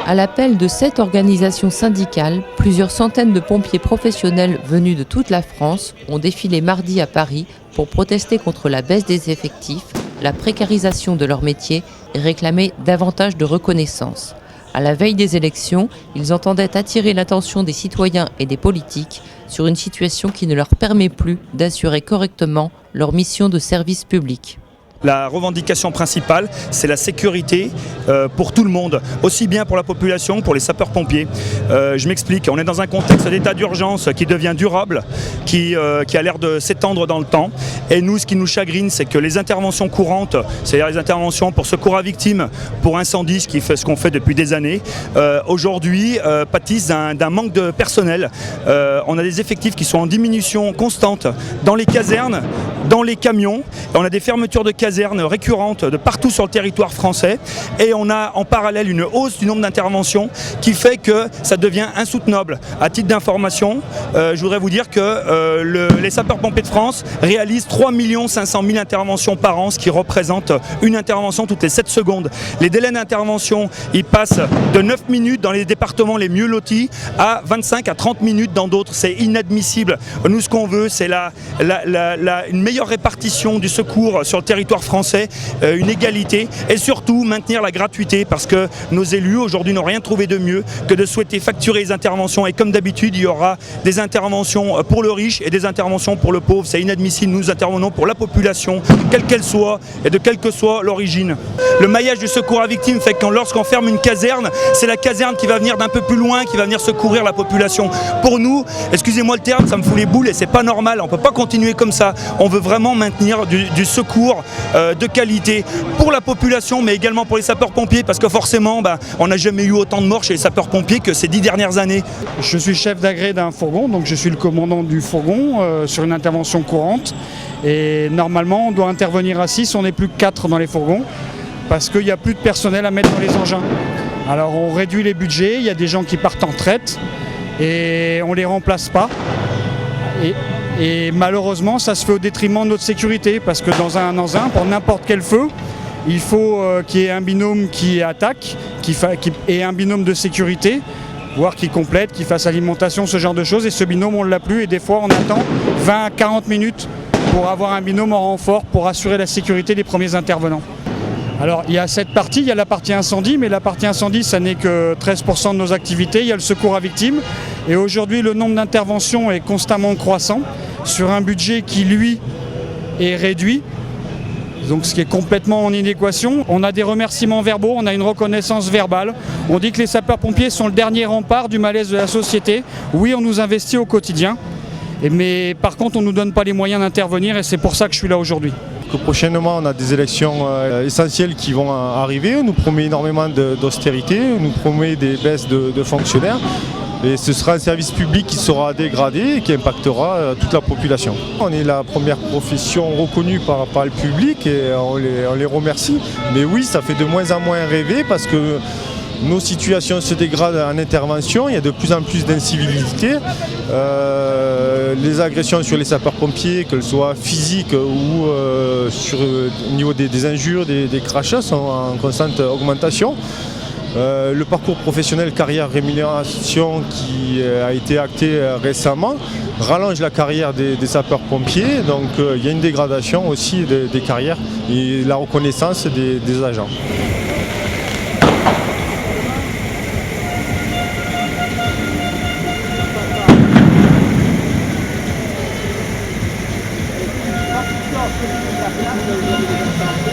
À l'appel de 7 organisations syndicales, plusieurs centaines de pompiers professionnels venus de toute la France ont défilé mardi à Paris pour protester contre la baisse des effectifs, la précarisation de leur métier et réclamer davantage de reconnaissance. À la veille des élections, ils entendaient attirer l'attention des citoyens et des politiques sur une situation qui ne leur permet plus d'assurer correctement leur mission de service public. La revendication principale, c'est la sécurité pour tout le monde, aussi bien pour la population que pour les sapeurs-pompiers. Je m'explique, on est dans un contexte d'état d'urgence qui devient durable, qui a l'air de s'étendre dans le temps. Et nous, ce qui nous chagrine, c'est que les interventions courantes, c'est-à-dire les interventions pour secours à victimes, pour incendie, ce qu'on fait depuis des années, aujourd'hui pâtissent d'un manque de personnel. On a des effectifs qui sont en diminution constante dans les casernes, dans les camions. On a des fermetures de casernes récurrentes de partout sur le territoire français et on a en parallèle une hausse du nombre d'interventions qui fait que ça devient insoutenable. À titre d'information, je voudrais vous dire que les sapeurs-pompiers de France réalisent 3 500 000 interventions par an, ce qui représente une intervention toutes les 7 secondes. Les délais d'intervention, ils passent de 9 minutes dans les départements les mieux lotis à 25 à 30 minutes dans d'autres. C'est inadmissible. Nous, ce qu'on veut, c'est une meilleure répartition du secours sur le territoire français, une égalité et surtout maintenir la gratuité parce que nos élus aujourd'hui n'ont rien trouvé de mieux que de souhaiter facturer les interventions et comme d'habitude il y aura des interventions pour le riche et des interventions pour le pauvre. C'est inadmissible, nous intervenons pour la population, quelle qu'elle soit et de quelle que soit l'origine. Le maillage du secours à victimes fait que lorsqu'on ferme une caserne, c'est la caserne qui va venir d'un peu plus loin, qui va venir secourir la population. Pour nous, excusez-moi le terme, ça me fout les boules et c'est pas normal, on ne peut pas continuer comme ça. On veut vraiment maintenir du secours de qualité pour la population mais également pour les sapeurs-pompiers parce que forcément on n'a jamais eu autant de morts chez les sapeurs-pompiers que ces 10 dernières années. Je suis chef d'agré d'un fourgon, donc je suis le commandant du fourgon sur une intervention courante et normalement on doit intervenir à 6, on n'est plus que 4 dans les fourgons parce qu'il n'y a plus de personnel à mettre dans les engins. Alors on réduit les budgets, il y a des gens qui partent en retraite et on ne les remplace pas. Et malheureusement, ça se fait au détriment de notre sécurité parce que dans un engin, pour n'importe quel feu, il faut qu'il y ait un binôme qui attaque et un binôme de sécurité, voire qui complète, qui fasse alimentation, ce genre de choses. Et ce binôme, on ne l'a plus et des fois, on attend 20 à 40 minutes pour avoir un binôme en renfort pour assurer la sécurité des premiers intervenants. Alors il y a cette partie, il y a la partie incendie, mais la partie incendie, ça n'est que 13% de nos activités. Il y a le secours à victimes et aujourd'hui, le nombre d'interventions est constamment croissant sur un budget qui, lui, est réduit. Donc ce qui est complètement en inadéquation. On a des remerciements verbaux, on a une reconnaissance verbale. On dit que les sapeurs-pompiers sont le dernier rempart du malaise de la société. Oui, on nous investit au quotidien, mais par contre, on ne nous donne pas les moyens d'intervenir et c'est pour ça que je suis là aujourd'hui. Prochainement, on a des élections essentielles qui vont arriver. On nous promet énormément d'austérité, on nous promet des baisses de fonctionnaires. Et ce sera un service public qui sera dégradé et qui impactera toute la population. On est la première profession reconnue par le public et on les remercie. Mais oui, ça fait de moins en moins rêver parce que nos situations se dégradent en intervention, il y a de plus en plus d'incivilité. Les agressions sur les sapeurs-pompiers, qu'elles soient physiques ou au niveau des injures, des crachats, sont en constante augmentation. Le parcours professionnel carrière-rémunération qui a été acté récemment rallonge la carrière des sapeurs-pompiers, donc il y a une dégradation aussi des carrières et la reconnaissance des agents. Thank you.